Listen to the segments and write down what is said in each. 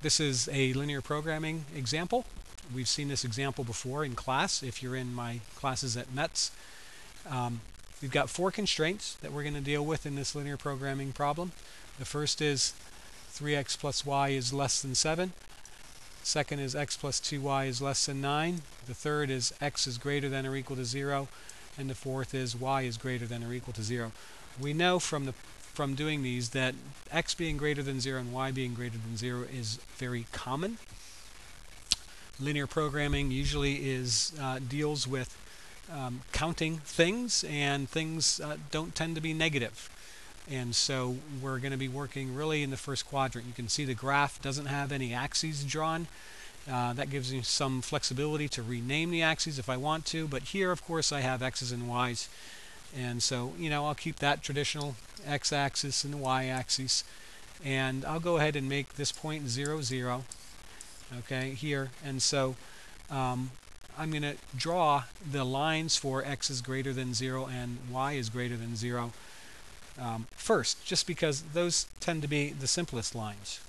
This is a linear programming example. We've seen this example before in class if you're in my classes at METS. Um, we've got four constraints that we're going to deal with in this linear programming problem. The first is 3x plus y is less than 7. Second is x plus 2y is less than 9. The third is x is greater than or equal to 0. And the fourth is y is greater than or equal to 0. We know from doing these that x being greater than 0 and y being greater than 0 is very common. Linear programming usually deals with counting things, and things don't tend to be negative. And so we're going to be working really in the first quadrant. You can see the graph doesn't have any axes drawn. That gives me some flexibility to rename the axes if I want to, but here of course I have x's and y's, and so I'll keep that traditional x-axis and the y-axis, and I'll go ahead and make this point 0, 0, okay, here. And so I'm going to draw the lines for x is greater than 0 and y is greater than 0 first, just because those tend to be the simplest lines.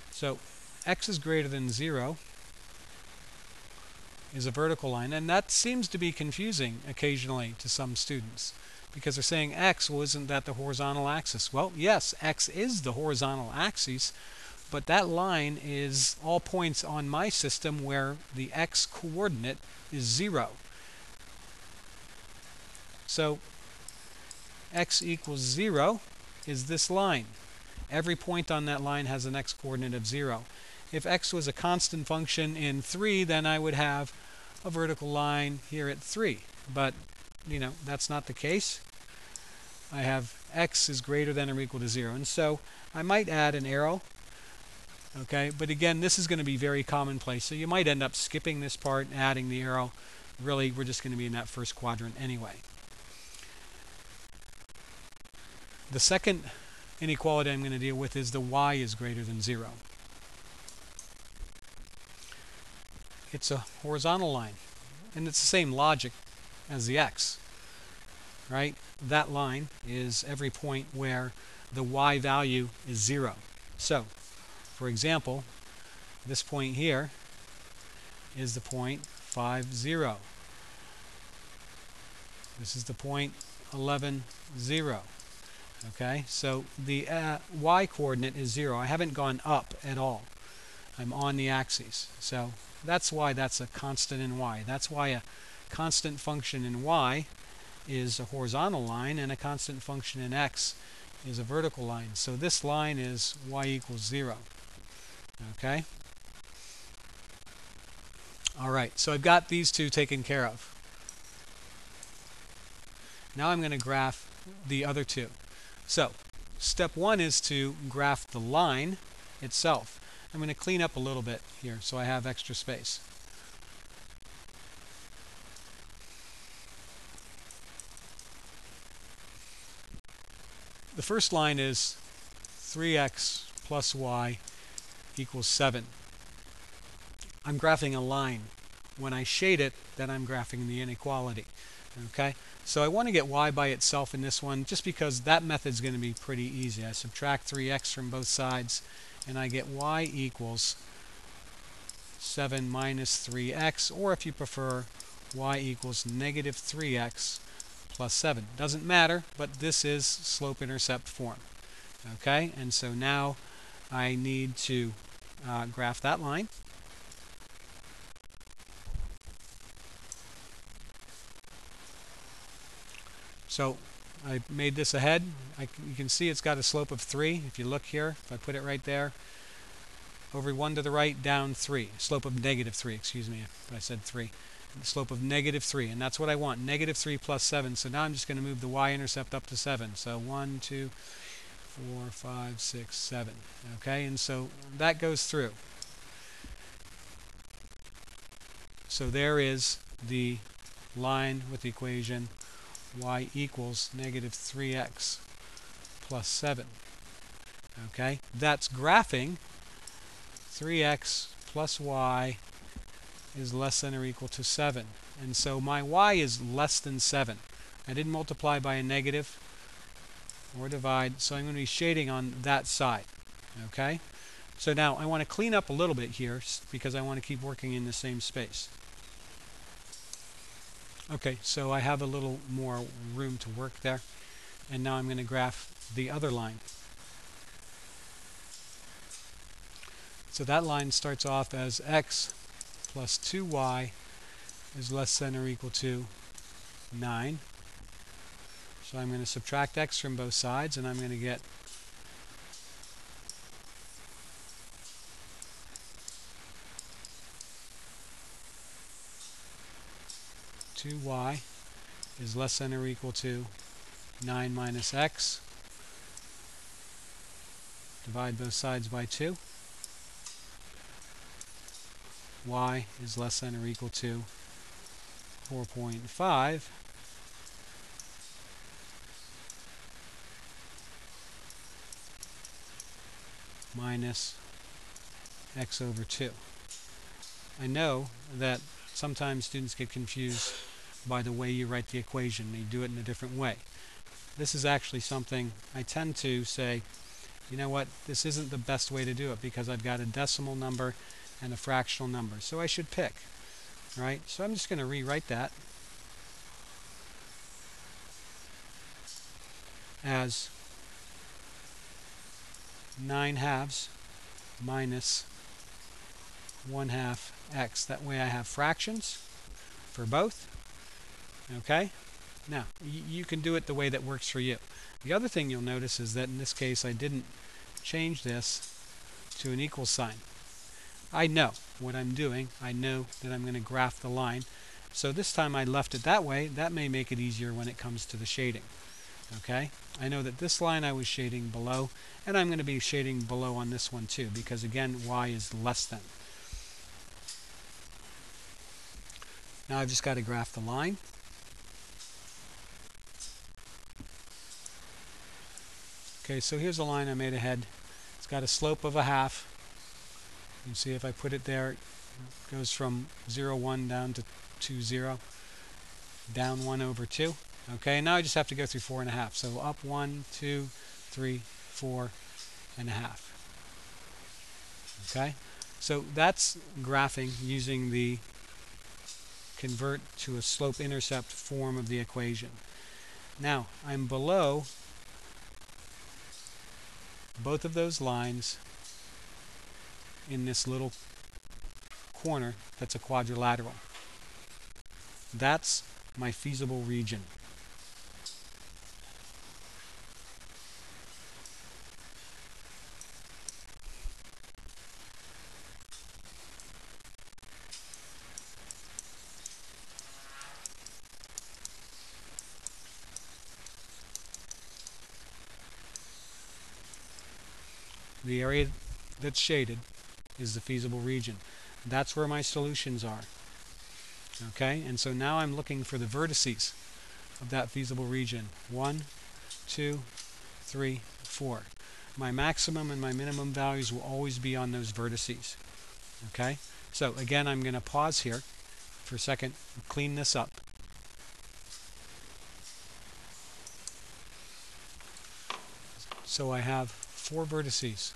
So x is greater than 0 is a vertical line, and that seems to be confusing occasionally to some students because they're saying x, well, isn't that the horizontal axis? Well, yes, x is the horizontal axis, but that line is all points on my system where the x coordinate is 0. So x equals 0 is this line. Every point on that line has an x-coordinate of 0. If x was a constant function in 3, then I would have a vertical line here at 3. But, that's not the case. I have x is greater than or equal to 0. And so I might add an arrow. Okay, but again, this is going to be very commonplace. So you might end up skipping this part, adding the arrow. Really, we're just going to be in that first quadrant anyway. The second inequality I'm going to deal with is the y is greater than 0. It's a horizontal line, and it's the same logic as the x, right? That line is every point where the y value is 0. So, for example, this point here is the point 5, 0. This is the point 11, 0. Okay, so the y coordinate is 0. I haven't gone up at all. I'm on the axis. So that's why that's a constant in y. That's why a constant function in y is a horizontal line and a constant function in x is a vertical line. So this line is y equals 0. Okay? All right, so I've got these two taken care of. Now I'm going to graph the other two. So step 1 is to graph the line itself. I'm going to clean up a little bit here so I have extra space. The first line is 3x plus y equals 7. I'm graphing a line. When I shade it, then I'm graphing the inequality. Okay? So I want to get y by itself in this one just because that method is going to be pretty easy. I subtract 3x from both sides and I get y equals 7 minus 3x, or if you prefer, y equals negative 3x plus 7. Doesn't matter, but this is slope-intercept form. Okay, and so now I need to graph that line. So I made this ahead. You can see it's got a slope of 3. If you look here, if I put it right there, over 1 to the right, down 3. Slope of negative 3, excuse me, if I said 3. The slope of negative 3, and that's what I want, negative 3 plus 7. So now I'm just going to move the y-intercept up to 7. So 1, 2, 4, 5, 6, 7. Okay, and so that goes through. So there is the line with the equation y equals negative 3x plus 7. Okay, that's graphing 3x plus y is less than or equal to 7. And so my y is less than 7. I didn't multiply by a negative or divide, so I'm going to be shading on that side. Okay? So now I want to clean up a little bit here because I want to keep working in the same space. Okay, so I have a little more room to work there. And now I'm going to graph the other line. So that line starts off as x plus 2y is less than or equal to 9. So I'm going to subtract x from both sides, and I'm going to get 2y is less than or equal to 9 minus x. Divide both sides by 2. Y is less than or equal to 4.5 minus x over 2. I know that sometimes students get confused by the way you write the equation. You do it in a different way. This is actually something I tend to say, you know what, this isn't the best way to do it because I've got a decimal number and a fractional number. So I should pick, right? So I'm just going to rewrite that as 9/2 minus 1/2 x. That way I have fractions for both. Okay? Now, you can do it the way that works for you. The other thing you'll notice is that in this case I didn't change this to an equal sign. I know what I'm doing. I know that I'm going to graph the line. So this time I left it that way. That may make it easier when it comes to the shading. Okay? I know that this line I was shading below, and I'm going to be shading below on this one too, because again, y is less than. Now I've just got to graph the line. Okay, so here's a line I made ahead. It's got a slope of 1/2. You can see if I put it there, it goes from 0, 1 down to 2, 0, down 1 over 2. Okay, now I just have to go through 4.5. So up 1, 2, 3, 4.5. Okay, so that's graphing using the convert to a slope-intercept form of the equation. Now I'm below both of those lines in this little corner that's a quadrilateral. That's my feasible region. The area that's shaded is the feasible region. That's where my solutions are. Okay, and so now I'm looking for the vertices of that feasible region. 1, 2, 3, 4. My maximum and my minimum values will always be on those vertices. Okay, so again, I'm going to pause here for a second and clean this up. So I have 4 vertices.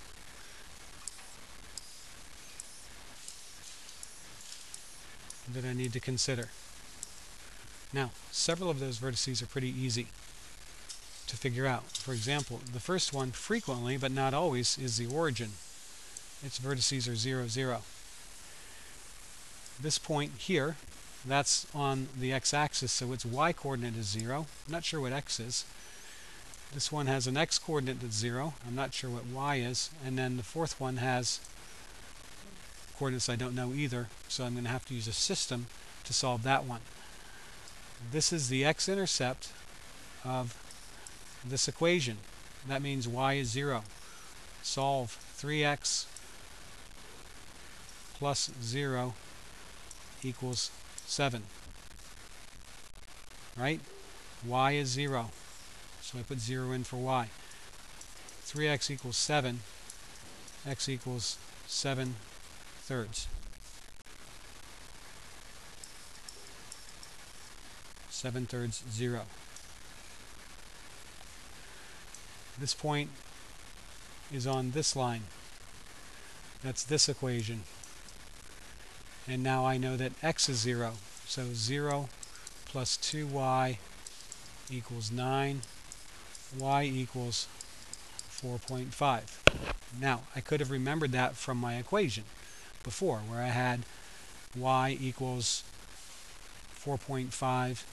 That I need to consider. Now, several of those vertices are pretty easy to figure out. For example, the first one frequently, but not always, is the origin. Its vertices are 0, 0. This point here, that's on the x-axis, so its y-coordinate is 0. I'm not sure what x is. This one has an x-coordinate that's 0. I'm not sure what y is. And then the fourth one has coordinates I don't know either, so I'm going to have to use a system to solve that one. This is the x-intercept of this equation. That means y is 0. Solve 3x plus 0 equals 7. Right? Y is 0. So I put 0 in for y. 3x equals 7. X equals 7/3. 7/3, 0. This point is on this line. That's this equation. And now I know that x is 0. So 0 plus 2y equals 9. Y equals 4.5. Now, I could have remembered that from my equation before, where I had y equals 4.5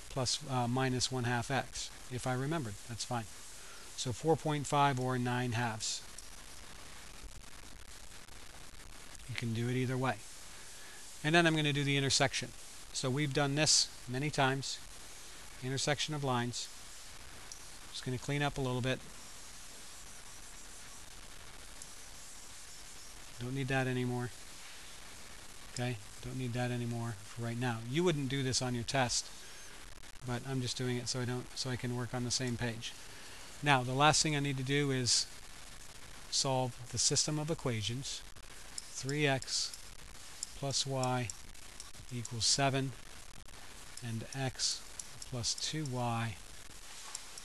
plus minus 1/2 x. If I remembered, that's fine. So 4.5 or 9/2. You can do it either way. And then I'm going to do the intersection. So we've done this many times. Intersection of lines. Just going to clean up a little bit. Don't need that anymore. Okay, don't need that anymore for right now. You wouldn't do this on your test, but I'm just doing it so I can work on the same page. Now, the last thing I need to do is solve the system of equations. 3x plus y equals 7, and x plus 2y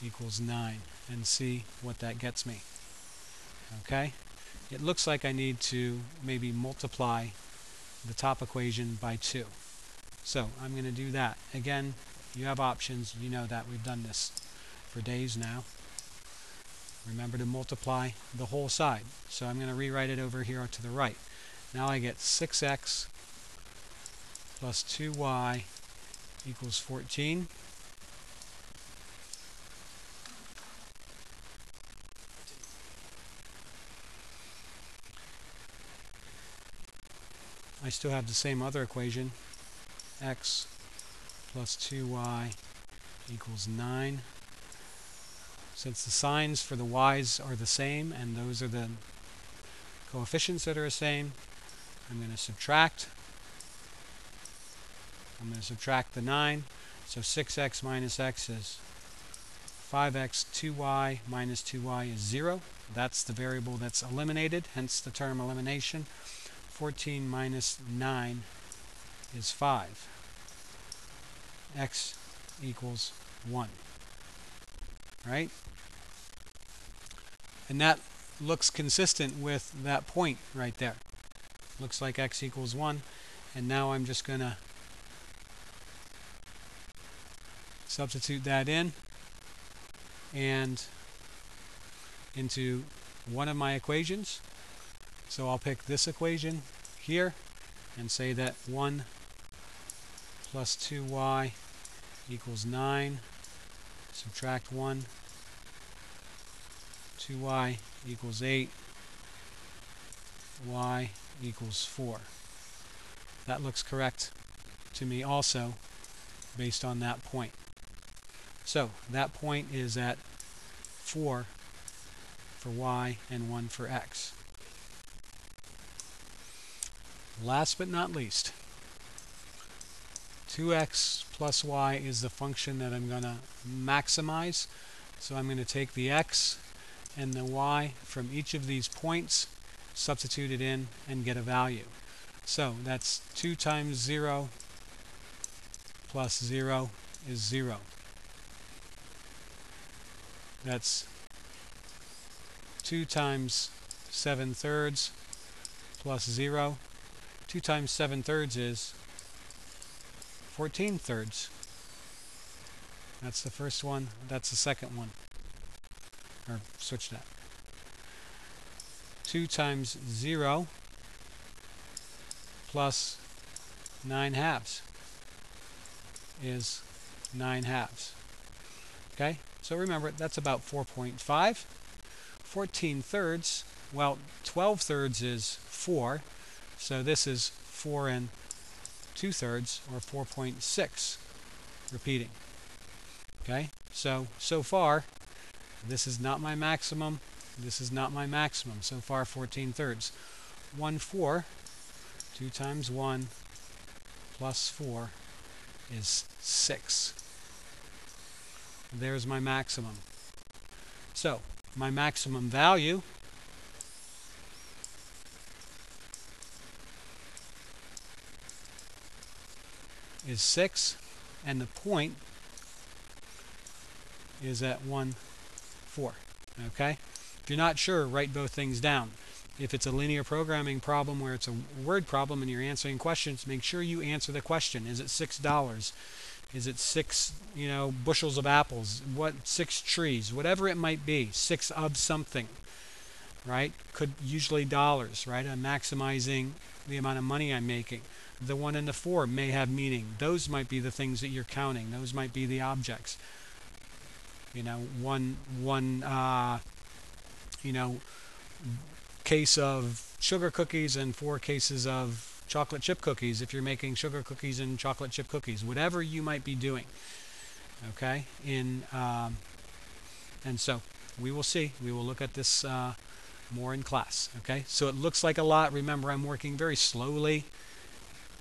equals 9, and see what that gets me. Okay? It looks like I need to maybe multiply the top equation by 2. So I'm going to do that. Again, you have options. You know that. We've done this for days now. Remember to multiply the whole side. So I'm going to rewrite it over here to the right. Now I get 6x plus 2y equals 14. I still have the same other equation. X plus 2y equals 9. Since the signs for the y's are the same, and those are the coefficients that are the same, I'm going to subtract. I'm going to subtract the 9. So 6x minus x is 5x. 2y minus 2y is 0. That's the variable that's eliminated, hence the term elimination. 14 minus 9 is 5. X equals 1. Right? And that looks consistent with that point right there. Looks like x equals 1. And now I'm just going to substitute that in and into one of my equations. So I'll pick this equation here and say that 1 plus 2y equals 9. Subtract 1. 2y equals 8. Y equals 4. That looks correct to me also based on that point. So that point is at 4 for y and 1 for x. Last but not least, 2x plus y is the function that I'm going to maximize. So I'm going to take the x and the y from each of these points, substitute it in, and get a value. So that's 2 times 0 plus 0 is 0. That's 2 times 7/3 plus 0. 2 times 7/3 is 14/3. That's the first one. That's the second one. Or switch that. 2 times 0 plus 9/2 is 9/2. Okay? So remember, that's about 4.5. 14/3, well, 12/3 is 4. So this is 4 2/3, or 4.6, repeating. Okay? So far, this is not my maximum. This is not my maximum. So far, 14/3. 1/4. 2 times 1 plus 4 is 6. There's my maximum. So my maximum value is 6, and the point is at 1/4. Okay? If you're not sure, write both things down. If it's a linear programming problem where it's a word problem and you're answering questions, make sure you answer the question. Is it $6? Is it 6, bushels of apples? What, 6 trees? Whatever it might be, 6 of something, right? Could usually dollars, right? I'm maximizing the amount of money I'm making. The 1 and the 4 may have meaning. Those might be the things that you're counting. Those might be the objects. One case of sugar cookies and 4 cases of chocolate chip cookies if you're making sugar cookies and chocolate chip cookies, whatever you might be doing. Okay, and so we will see. We will look at this more in class. Okay, so it looks like a lot. Remember, I'm working very slowly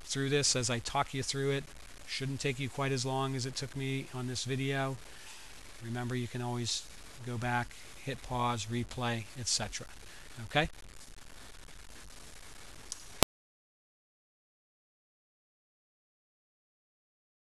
through this as I talk you through it. Shouldn't take you quite as long as it took me on this video. Remember, you can always go back, hit pause, replay, etc. Okay?